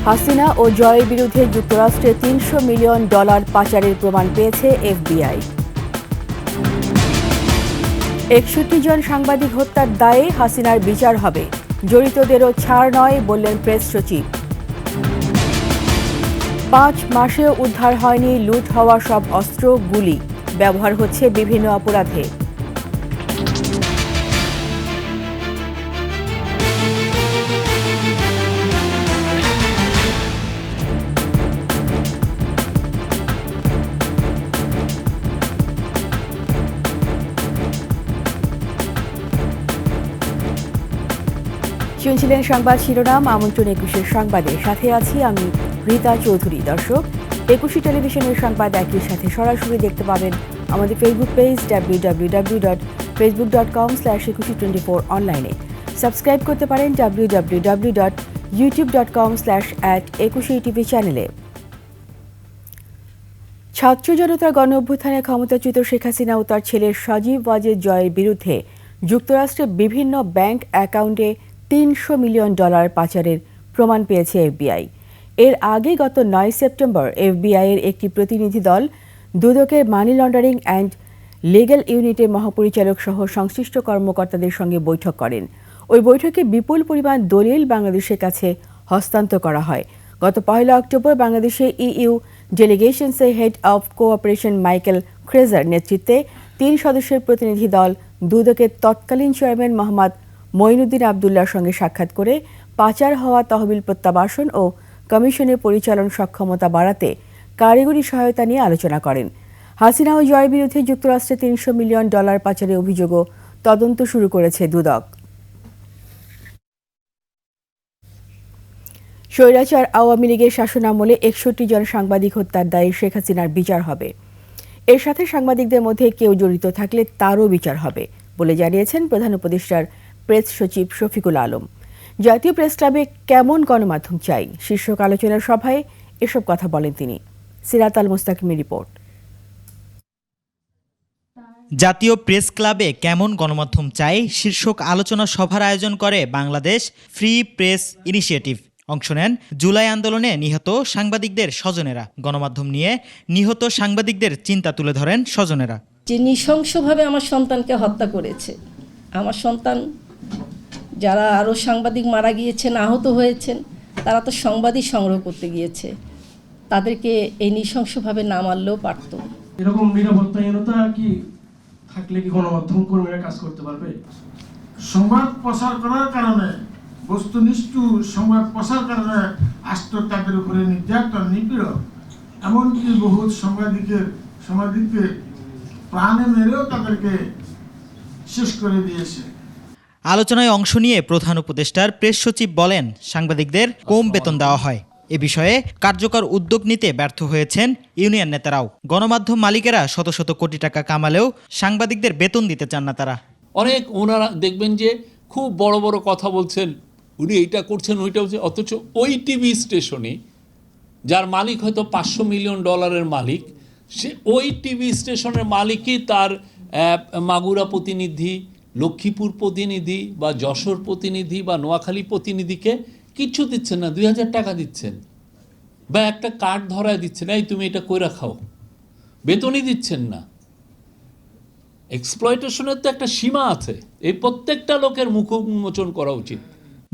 হাসিনা ও জয়ের বিরুদ্ধে যুক্তরাষ্ট্রে $300 মিলিয়ন পাচারের প্রমাণ পেয়েছে এফবিআই। 61 জন সাংবাদিক হত্যার দায়ে হাসিনার বিচার হবে, জড়িতদেরও ছাড় নয় বললেন প্রেস সচিব। 5 মাসেও উদ্ধার হয়নি লুট হওয়া সব অস্ত্র, গুলি ব্যবহার হচ্ছে বিভিন্ন অপরাধে। শুনছিলেন সংবাদ শিরোনাম। আমন্ত্রণ 21 সংবাদের সাথে আছি আমি রীতা চৌধুরী। দর্শক, 21 টেলিভিশনের সংবাদ একই সাথে সরাসরি দেখতে পাবেন আমাদের ফেসবুক পেজ www.facebook.com/2124 অনলাইনে। সাবস্ক্রাইব করতে পারেন www.youtube.com/@21tv চ্যানেলে। ছাত্র জনতার গণ অভ্যুত্থানে ক্ষমতাচ্যুত শেখ হাসিনা ও তার ছেলে সজীব ওয়াজেদ জয়ের বিরুদ্ধে যুক্তরাষ্ট্রের বিভিন্ন ব্যাংক অ্যাকাউন্টে $300 মিলিয়ন পাচারের প্রমাণ পেয়েছে এফবিআই। এর আগে গত 9 সেপ্টেম্বর এফবিআইয়ের একটি প্রতিনিধি দল দুদকের মানি লন্ডারিং অ্যান্ড লিগ্যাল ইউনিটের মহাপরিচালক সহ সংশ্লিষ্ট কর্মকর্তাদের সঙ্গে বৈঠক করেন। ওই বৈঠকে বিপুল পরিমাণ দলিল বাংলাদেশের কাছে হস্তান্তর করা হয়। গত 1 অক্টোবর বাংলাদেশে ইইউ ডেলিগেশনসের head of cooperation Michael Krezer নেতৃত্বে 3 সদস্যের প্রতিনিধি দল দুদকের তৎকালীন চেয়ারম্যান মোহাম্মদ মঈনুদ্দিন আবদুল্লাহর সঙ্গে সাক্ষাৎ করে পাচার হওয়া তহবিল প্রত্যাবাসন ও কমিশনের পরিচালন সক্ষমতা বাড়াতে কারিগরি সহায়তা নিয়ে আলোচনা করেন। হাসিনা ও জয়ের বিরুদ্ধে যুক্তরাষ্ট্রে $300 মিলিয়ন পাচারের অভিযোগও তদন্ত শুরু করেছে দুদক। স্বৈরাচার আওয়ামী লীগের শাসনামলে 61 জন সাংবাদিক হত্যার দায়ে শেখ হাসিনার বিচার হবে। এর সাথে সাংবাদিকদের মধ্যে কেউ জড়িত থাকলে তারও বিচার হবে বলে জানিয়েছেন প্রধান উপদেষ্টার প্রেস সচিব শফিকুল আলম। জাতীয় প্রেস ক্লাবে কেমন গণমাধ্যম চাই শীর্ষক আলোচনার সভায় এসব কথা বলেন তিনি। সিরাত আল মুস্তাকিমের রিপোর্ট। জাতীয় প্রেস ক্লাবে কেমন গণমাধ্যম চাই শীর্ষক আলোচনা সভার আয়োজন করে বাংলাদেশ ফ্রি প্রেস ইনিশিয়েটিভ। অংশ নেন জুলাই আন্দোলনে নিহত সাংবাদিকদের স্বজনেরা। গণমাধ্যম নিয়ে নিহত সাংবাদিকদের চিন্তা তুলে ধরেন স্বজনেরা। যে নৃশংসভাবে আমার সন্তানকে হত্যা করেছে, আমার সন্তান যারা আরও সাংবাদিক মারা গিয়েছেন, আহত হয়েছেন, তারা তো সংবাদই সংগ্রহ করতে গিয়েছে, তাদেরকে এই নৃশংসভাবে না মারলেও পারত। এরকম নিরাপত্তাহীনতা কি থাকলে কি গণমাধ্যম কর্মীরা কাজ করতে পারবে? সংবাদ প্রচার করার কারণে, বস্তুনিষ্ঠ সংবাদ প্রচার কারণে আসতো তাদের উপরে নির্যাতন, নিপীড়ন, এমনকি বহু সাংবাদিককে প্রাণে মেরেও তাদেরকে শেষ করে দিয়েছে। আলোচনায় অংশ নিয়ে প্রধান উপদেষ্টার প্রেস সচিব বলেন, সাংবাদিকদের কম বেতন দেওয়া হয়। এ বিষয়ে কার্যকর উদ্যোগ নিতে ব্যর্থ হয়েছেন ইউনিয়ন নেতারাও। গণমাধ্যম মালিকেরা শত শত কোটি টাকা কামালেও সাংবাদিকদের বেতন দিতে চান না তারা। অনেক ওনারা দেখবেন যে খুব বড় বড় কথা বলছেন, উনি এইটা করছেন ওইটা হচ্ছে, অথচ ওই টিভি স্টেশনে যার মালিক হয়তো $500 মিলিয়ন মালিক, সে ওই টিভি স্টেশনের মালিকই তার মাগুরা প্রতিনিধি, লক্ষ্মীপুর প্রতিনিধি বা যশোর প্রতিনিধি বা নোয়াখালী প্রতিনিধিকে কিচ্ছু দিচ্ছেন না, 2000 টাকা দিচ্ছেন বা একটা কার্ড ধরায় দিচ্ছেন, এই তুমি এটা কইরা খাও, বেতনই দিচ্ছেন না। এক্সপ্লয়টেশনের তো একটা সীমা আছে, এই প্রত্যেকটা লোকের মুখ উন্মোচন করা উচিত।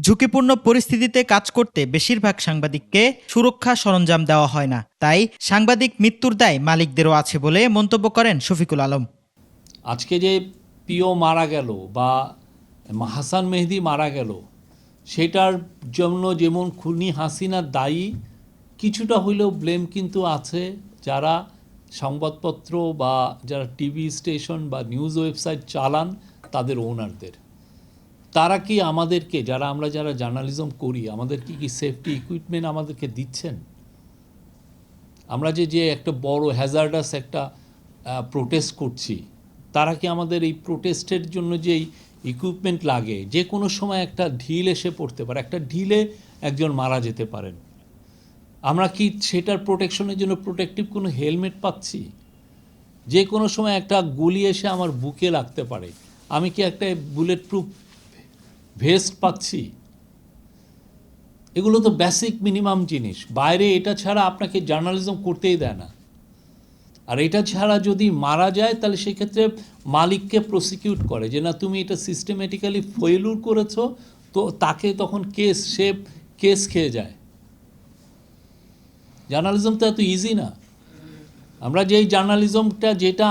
ঝুঁকিপূর্ণ পরিস্থিতিতে কাজ করতে বেশিরভাগ সাংবাদিককে সুরক্ষা সরঞ্জাম দেওয়া হয় না, তাই সাংবাদিক মৃত্যুর দায় মালিকদেরও আছে বলে মন্তব্য করেন শফিকুল আলম। আজকে যে পিও মারা গেল বা হাসান মেহেদি মারা গেল, সেটার জন্য যেমন খুনি হাসিনা দায়ী, কিছুটা হইলেও ব্লেম কিন্তু আছে যারা সংবাদপত্র বা যারা টিভি স্টেশন বা নিউজ ওয়েবসাইট চালান তাদের ওনারদের। তারা কি আমাদেরকে, আমরা যারা জার্নালিজম করি, আমাদেরকে কি সেফটি ইকুইপমেন্ট আমাদেরকে দিচ্ছেন? আমরা যে একটা বড় হ্যাজার্ডাস একটা প্রোটেস্ট করছি, তারা কি আমাদের এই প্রোটেস্টের জন্য যেই ইকুইপমেন্ট লাগে, যে কোনো সময় একটা ঢিল এসে পড়তে পারে, একটা ঢিলে একজন মারা যেতে পারেন, আমরা কি সেটার প্রোটেকশনের জন্য প্রোটেক্টিভ কোনো হেলমেট পাচ্ছি? যে কোনো সময় একটা গুলি এসে আমার বুকে লাগতে পারে, আমি কি একটা বুলেট প্রুফ ভেস্ট পাচ্ছি? এগুলো তো বেসিক মিনিমাম জিনিস। বাইরে এটা ছাড়া আপনাকে জার্নালিজম করতেই দেয় না। আর এটা ছাড়া যদি মারা যায় তাহলে সেক্ষেত্রে মালিককে প্রসিকিউট করে যে না তুমি এটা সিস্টেমেটিক্যালি ফেইলুর করেছো, তো তাকে তখন সে কেস খেয়ে যায়। জার্নালিজম তো এত ইজি না। আমরা যেই জার্নালিজমটা যেটা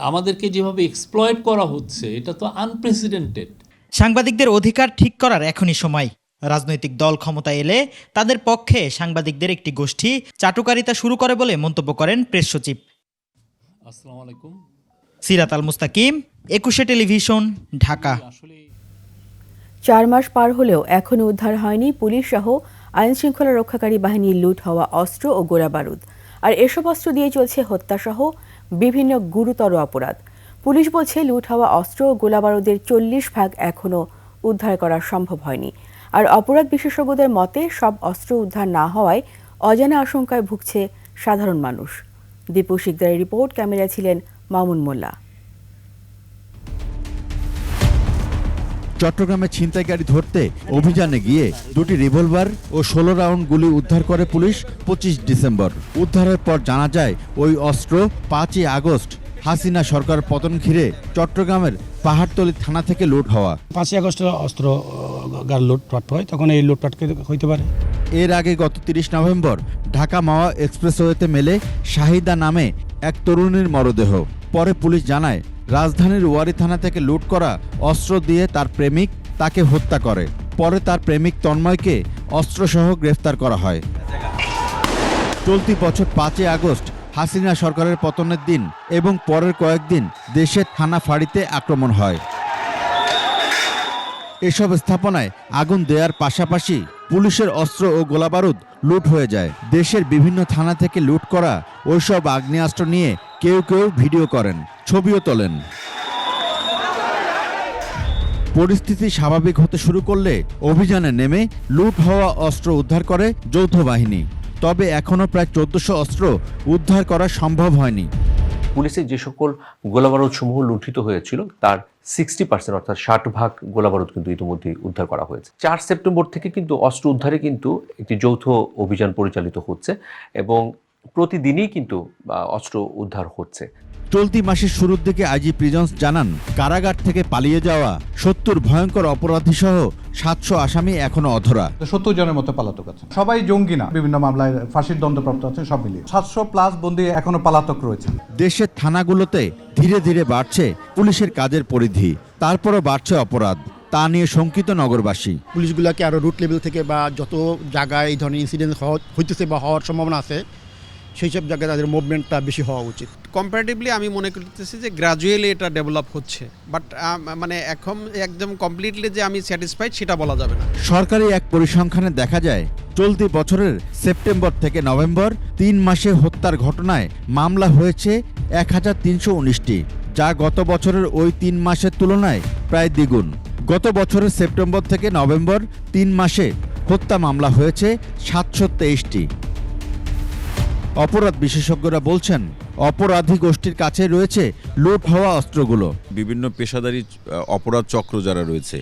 আমাদেরকে যেভাবে এক্সপ্লয়েট করা হচ্ছে, এটা তো আনপ্রেসিডেন্টেড। সাংবাদিকদের অধিকার ঠিক করার এখনই সময়। রাজনৈতিক দল ক্ষমতায় এলে তাদের পক্ষে সাংবাদিকদের একটি গোষ্ঠী চাটুকারিতা শুরু করে বলে মন্তব্য করেন প্রেস সচিব। আসসালামু আলাইকুম। সিরাত আল মুস্তাকিম, 21 টেলিভিশন, ঢাকা। আসলে 4 মাস পার হলেও এখনও উদ্ধার হয়নি পুলিশ সহ আইনশৃঙ্খলা রক্ষাকারী বাহিনীর লুট হওয়া অস্ত্র ও গোলাবারুদ। আর এসব অস্ত্র দিয়ে চলছে হত্যাসহ বিভিন্ন গুরুতর অপরাধ। পুলিশ বলছে লুট হওয়া অস্ত্র ও গোলাবারুদের 40% এখনও উদ্ধার করা সম্ভব হয়নি। আর অপরাধ বিশেষজ্ঞদের মতে সব অস্ত্র উদ্ধার না হওয়ায় অজানা আশঙ্কায় ভুগছে সাধারণ মানুষ। দীপু শিকদারের রিপোর্ট, ক্যামেরায় ছিলেন মামুন মোল্লা। চট্টগ্রামে ছিনতাইকারী ধরতে অভিযানে গিয়ে 2টি রিভলভার ও 16 রাউন্ড গুলি উদ্ধার করে পুলিশ 25 ডিসেম্বর। উদ্ধারের পর জানা যায় ওই অস্ত্র 5ই আগস্ট হাসিনা সরকার পতন ঘিরে চট্টগ্রামের পাহাড়তলী থানা থেকে লুট হওয়া। 5ই আগস্ট অস্ত্র লুটপাট হয়, তখন এই লুটপাট হইতে পারে। এর আগে গত 30 নভেম্বর ঢাকা মাওয়া এক্সপ্রেসওয়েতে মেলে শাহিদা নামে এক তরুণীর মরদেহ। পরে পুলিশ জানায় রাজধানীর ওয়ারি থানা থেকে লুট করা অস্ত্র দিয়ে তার প্রেমিক তাকে হত্যা করে। পরে তার প্রেমিক তন্ময়কে অস্ত্রসহ গ্রেফতার করা হয়। চলতি বছর 5ই আগস্ট হাসিনা সরকারের পতনের দিন এবং পরের কয়েকদিন দেশের থানা ফাঁড়িতে আক্রমণ হয়। এসব স্থাপনায় আগুন দেওয়ার পাশাপাশি পুলিশের অস্ত্র ও গোলাবারুদ লুট হয়ে যায়। দেশের বিভিন্ন থানা থেকে লুট করা ওইসব আগ্নেয়াস্ত্র নিয়ে কেউ কেউ ভিডিও করেন, ছবিও তোলেন। পরিস্থিতি স্বাভাবিক হতে শুরু করলে অভিযানে নেমে লুট হওয়া অস্ত্র উদ্ধার করে যৌথ বাহিনী। তবে এখনও প্রায় 1400 অস্ত্র উদ্ধার করা সম্ভব হয়নি। পুলিশের যে সকল গোলাবারুদ সমূহ লুণ্ঠিত হয়েছিল তার 60% অর্থাৎ 60% গোলাবারুদ কিন্তু ইতিমধ্যে উদ্ধার করা হয়েছে। 4 সেপ্টেম্বর থেকে কিন্তু অস্ত্র উদ্ধারে কিন্তু একটি যৌথ অভিযান পরিচালিত হচ্ছে এবং প্রতিদিনই কিন্তু অস্ত্র উদ্ধার হচ্ছে। চলতি মাসের শুরুর দিকে আইজি প্রিজন্স জানান কারাগার থেকে পালিয়ে যাওয়া 70 ভয়ঙ্কর অপরাধী সহ 700 আসামি এখনো অধরা। 70 জনের মতো পলাতক আছে, সবাই জঙ্গি না, বিভিন্ন মামলায় ফাঁসির দণ্ডপ্রাপ্ত আছে, সব মিলিয়ে 700+ বন্দী এখনো পলাতক রয়েছে। দেশের থানাগুলোতে ধীরে ধীরে বাড়ছে পুলিশের কাজের পরিধি, তারপরও বাড়ছে অপরাধ। তা নিয়ে শঙ্কিত নগরবাসী। পুলিশগুলোকে আরও রুট লেভেল থেকে বা যত জায়গায় এই ধরনের ইনসিডেন্ট হইতেছে বা হওয়ার সম্ভাবনা আছে সেই সব জায়গায় তাদের মুভমেন্টটা বেশি হওয়া উচিত। কম্পারেটিভলি আমি মনে করতেছি যে গ্র্যাজুয়ালি এটা ডেভেলপ হচ্ছে, বাট মানে এখন একদম কমপ্লিটলি যে আমি স্যাটিসফাইড সেটা বলা যাবে না। সরকারি এক পরিসংখ্যানে দেখা যায় চলতি বছরের সেপ্টেম্বর থেকে নভেম্বর 3 মাসে হত্যার ঘটনায় মামলা হয়েছে 1319টি, যা গত বছরের ওই 3 মাসের তুলনায় প্রায় দ্বিগুণ। গত বছরের সেপ্টেম্বর থেকে নভেম্বর 3 মাসে হত্যা মামলা হয়েছে 723টি। অপরাধ বিশেষজ্ঞরা বলছেন অপরাধী গোষ্ঠীর কাছে রয়েছে লুট হওয়া অস্ত্রগুলো। বিভিন্ন পেশাদারী অপরাধ চক্র যারা রয়েছে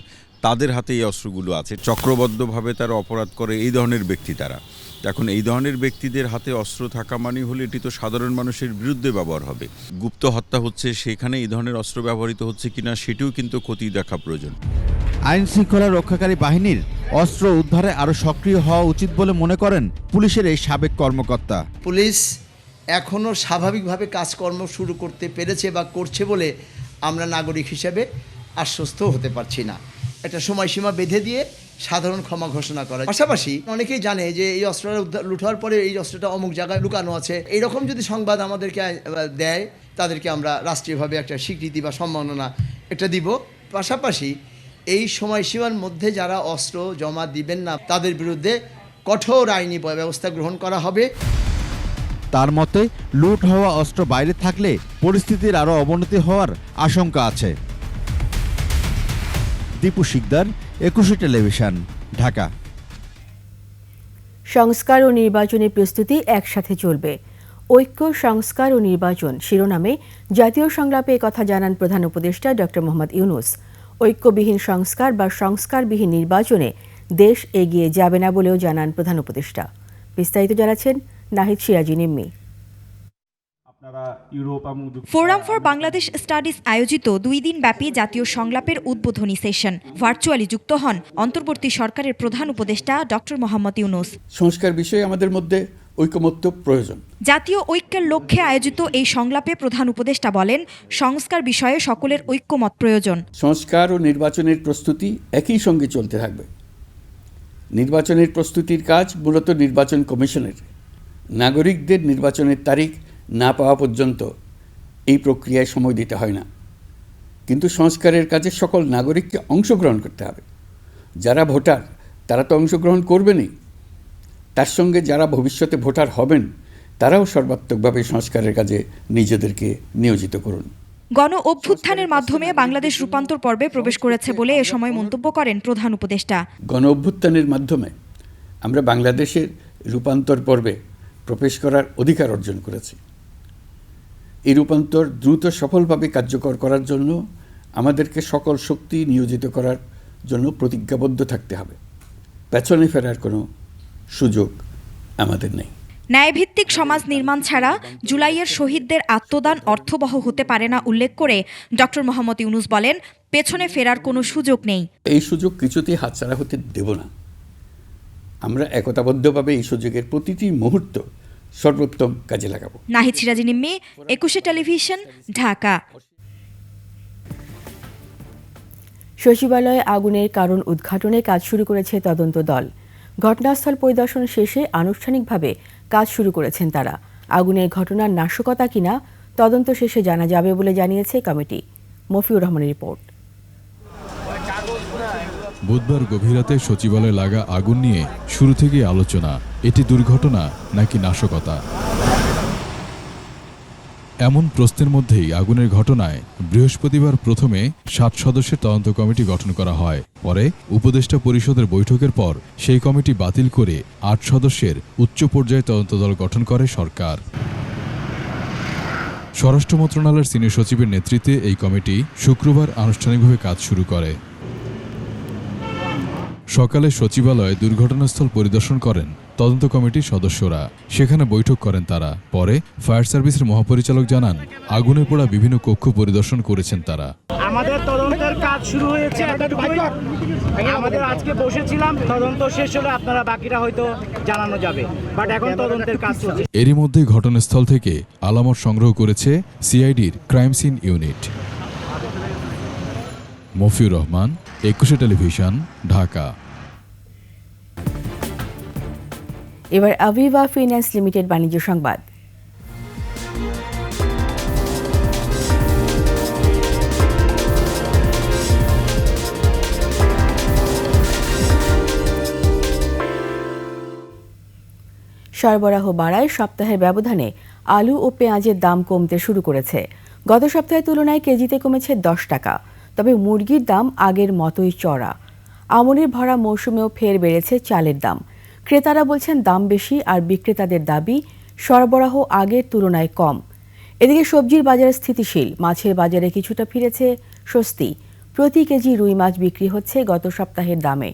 তাদের হাতে এই অস্ত্রগুলো আছে। চক্রবদ্ধভাবে তারা অপরাধ করে এই ধরনের ব্যক্তি তারা। এখন এই ধরনের ব্যক্তিদের হাতে অস্ত্র থাকা মানে হলে এটি তো সাধারণ মানুষের বিরুদ্ধে ব্যবহার হবে। গুপ্ত হত্যা হচ্ছে, সেখানে এই ধরনের অস্ত্র ব্যবহৃত হচ্ছে কিনা সেটিও কিন্তু খতিয়ে দেখা প্রয়োজন। আইন শৃঙ্খলা রক্ষাকারী বাহিনীর অস্ত্র উদ্ধারে আরও সক্রিয় হওয়া উচিত বলে মনে করেন পুলিশের এই সাবেক কর্মকর্তা। পুলিশ এখনও স্বাভাবিকভাবে কাজকর্ম শুরু করতে পেরেছে বা করছে বলে আমরা নাগরিক হিসেবে আশ্বস্ত হতে পারছি না। একটা সময়সীমা বেঁধে দিয়ে সাধারণ ক্ষমা ঘোষণা করা। পাশাপাশি অনেকেই জানে যে এই অস্ত্রটা লুট হওয়ার পরে এই অস্ত্রটা অমুক জায়গায় লুকানো আছে, এইরকম যদি সংবাদ আমাদেরকে দেয় তাদেরকে আমরা রাষ্ট্রীয়ভাবে একটা স্বীকৃতি বা সম্মাননা একটা দিব। পাশাপাশি এই সময়সীমার মধ্যে যারা অস্ত্র জমা দিবেন না তাদের বিরুদ্ধে কঠোর আইনি ব্যবস্থা গ্রহণ করা হবে। তার মতে লুট হওয়া অস্ত্র বাইরে থাকলে পরিস্থিতির আরও অবনতি হওয়ার আশঙ্কা আছে। দীপু শিকদার, 21 টেলিভিশন, ঢাকা। সংস্কার ও নির্বাচনী প্রস্তুতি একসাথে চলবে। ঐক্য, সংস্কার ও নির্বাচন শিরোনামে জাতীয় সংলাপে কথা জানান প্রধান উপদেষ্টা ডক্টর মোহাম্মদ ইউনূস। ঐক্যবিহীন সংস্কার বা সংস্কারবিহীন নির্বাচনে দেশ এগিয়ে যাবে না বলেও জানান প্রধান উপদেষ্টা। বিস্তারিত জানাচ্ছেন Nahid Siraji Nimmi. Forum for Bangladesh studies আয়োজিত 2 দিন ব্যাপী জাতীয় সংলাপের উদ্বোধনী সেশন ভার্চুয়ালি যুক্ত হন অন্তর্বর্তী সরকারের প্রধান উপদেষ্টা ডক্টর মোহাম্মদ ইউনূস। সংস্কার বিষয়ে আমাদের মধ্যে ঐকমত্য প্রয়োজন। জাতীয় ঐক্যের লক্ষ্যে আয়োজিত এই সংলাপে প্রধান উপদেষ্টা বলেন, সংস্কার বিষয়ে সকলের ঐক্যমত প্রয়োজন। সংস্কার ও নির্বাচনের প্রস্তুতি একই সঙ্গে চলতে থাকবে। নির্বাচনের প্রস্তুতির কাজ মূলত নির্বাচন কমিশনের। নাগরিকদের নির্বাচনের তারিখ না পাওয়া পর্যন্ত এই প্রক্রিয়ায় সময় দিতে হয় না, কিন্তু সংস্কারের কাজে সকল নাগরিককে অংশগ্রহণ করতে হবে। যারা ভোটার তারা তো অংশগ্রহণ করবেনই, তার সঙ্গে যারা ভবিষ্যতে ভোটার হবেন তারাও সর্বাত্মকভাবে সংস্কারের কাজে নিজেদেরকে নিয়োজিত করুন। গণ অভ্যুত্থানের মাধ্যমে বাংলাদেশ রূপান্তর পর্বে প্রবেশ করেছে বলে এ সময় মন্তব্য করেন প্রধান উপদেষ্টা। গণ অভ্যুত্থানের মাধ্যমে আমরা বাংলাদেশের রূপান্তর পর্বে প্রবেশ করার অধিকার অর্জন করেছি। এই রূপান্তর দ্রুত সফলভাবে কার্যকর করার জন্য আমাদেরকে সকল শক্তি নিয়োজিত করার জন্য প্রতিজ্ঞাবদ্ধ থাকতে হবে। পেছনে ফেরার কোনো সুযোগ আমাদের নেই। ন্যায়ভিত্তিক সমাজ নির্মাণ ছাড়া জুলাইয়ের শহীদদের আত্মদান অর্থবহ হতে পারে না উল্লেখ করে ডক্টর মোহাম্মদ ইউনূস বলেন, পেছনে ফেরার কোনো সুযোগ নেই। এই সুযোগ কিছুতেই হাতছাড়া হতে দেব না। আমরা একতাবদ্ধভাবে এই সুযোগের প্রতিটি মুহূর্ত সর্বোত্তম কাজে লাগাবো। নাহিদ সিরাজি নিম্মি, 21 টেলিভিশন, ঢাকা। সচিবালয়ে আগুনের কারণ উদ্ঘাটনে কাজ শুরু করেছে তদন্ত দল। ঘটনাস্থল পরিদর্শন শেষে আনুষ্ঠানিকভাবে কাজ শুরু করেছেন তারা। আগুনের ঘটনার নাশকতা কিনা তদন্ত শেষে জানা যাবে বলে জানিয়েছে কমিটি। মফিউর রহমানের রিপোর্ট। বুধবার গভীর রাতে সচিবালয়ে লাগা আগুন নিয়ে শুরু থেকেই আলোচনা, এটি দুর্ঘটনা নাকি নাশকতা। এমন প্রশ্নের মধ্যেই আগুনের ঘটনায় বৃহস্পতিবার প্রথমে 7 সদস্যের তদন্ত কমিটি গঠন করা হয়। পরে উপদেষ্টা পরিষদের বৈঠকের পর সেই কমিটি বাতিল করে 8 সদস্যের উচ্চ পর্যায়ে তদন্ত দল গঠন করে সরকার। স্বরাষ্ট্র মন্ত্রণালয়ের সিনিয়র সচিবের নেতৃত্বে এই কমিটি শুক্রবার আনুষ্ঠানিকভাবে কাজ শুরু করে। সকালে সচিবালয়ে দুর্ঘটনাস্থল পরিদর্শন করেন তদন্ত কমিটির সদস্যরা। সেখানে বৈঠক করেন তারা। পরে ফায়ার সার্ভিসের মহাপরিচালক জানান, আগুনে পোড়া বিভিন্ন কক্ষ পরিদর্শন করেছেন তারা। আমাদের তদন্তের কাজ শুরু হয়েছে। আমাদের আজকে বসেছিলাম, তদন্ত শেষ হলে আপনারা বাকিটা হয়তো জানানো যাবে, বাট এখন তদন্তের কাজ চলছে। এরই মধ্যে ঘটনাস্থল থেকে আলামত সংগ্রহ করেছে সিআইডির crime scene unit. Mofiur Rahman, 21 television, Dhaka. এবার আভিভা ফিন্যান্স লিমিটেড বাণিজ্য সংবাদ। সরবরাহ বাড়ায় সপ্তাহের ব্যবধানে আলু ও পেঁয়াজের দাম কমতে শুরু করেছে। গত সপ্তাহের তুলনায় কেজিতে কমেছে 10 টাকা। তবে মুরগির দাম আগের মতোই চড়া। আমনের ভরা মৌসুমেও ফের বেড়েছে চালের দাম। ক্রেতারা বলছেন দাম বেশি, আর বিক্রেতাদের দাবি সরবরাহ আগের তুলনায় কম। এদিকে সবজির বাজারে স্থিতিশীল, মাছের বাজারে কিছুটা ফিরেছে স্বস্তি। প্রতি কেজি রুই মাছ বিক্রি হচ্ছে গত সপ্তাহের দামে,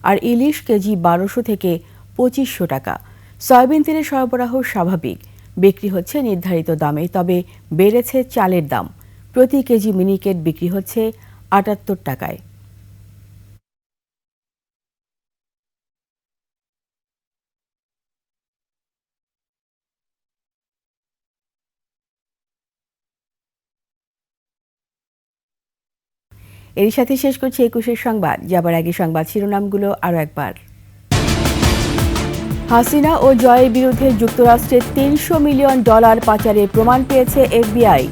আর ইলিশ কেজি 1200 থেকে 2500 টাকা। সয়াবিন তেলের সরবরাহ স্বাভাবিক, বিক্রি হচ্ছে নির্ধারিত দামে। তবে বেড়েছে চালের দাম, প্রতি কেজি মিনিকেট বিক্রি হচ্ছে 78 টাকায়। এর সাথে শেষ করছি 21 সংবাদ। যাবার আগে সংবাদ শিরোনামগুলো আরও একবার। হাসিনা ও জয়ের বিরুদ্ধে যুক্তরাষ্ট্রের $300 মিলিয়ন পাচারের প্রমাণ পেয়েছে FBI।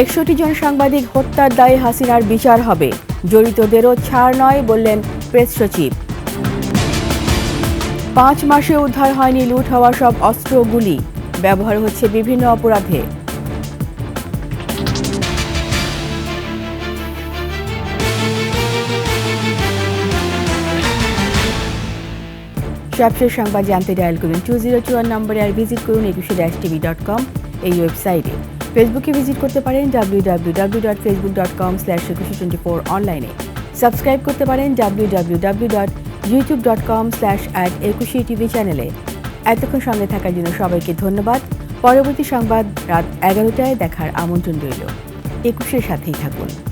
61 জন সাংবাদিক হত্যার দায়ে হাসিনার বিচার হবে, জড়িতদেরও ছাড় নয় বললেন প্রেস সচিব। 5 মাসে উদ্ধার হয়নি লুট হওয়া সব অস্ত্র গুলি, ব্যবহার হচ্ছে বিভিন্ন অপরাধে। সবশেষ সংবাদ জানতে ডায়াল করুন 2021 নম্বরে, আর ভিজিট করুন 21-tv.com এই ওয়েবসাইটে। ফেসবুকে ভিজিট করতে পারেন www.facebook.com/2124 অনলাইনে। সাবস্ক্রাইব করতে পারেন www.youtube.com/@একুশে টিভি চ্যানেলে। এতক্ষণ সঙ্গে থাকার জন্য সবাইকে ধন্যবাদ। পরবর্তী সংবাদ রাত 11টায় দেখার আমন্ত্রণ রইল। একুশের সাথেই থাকুন।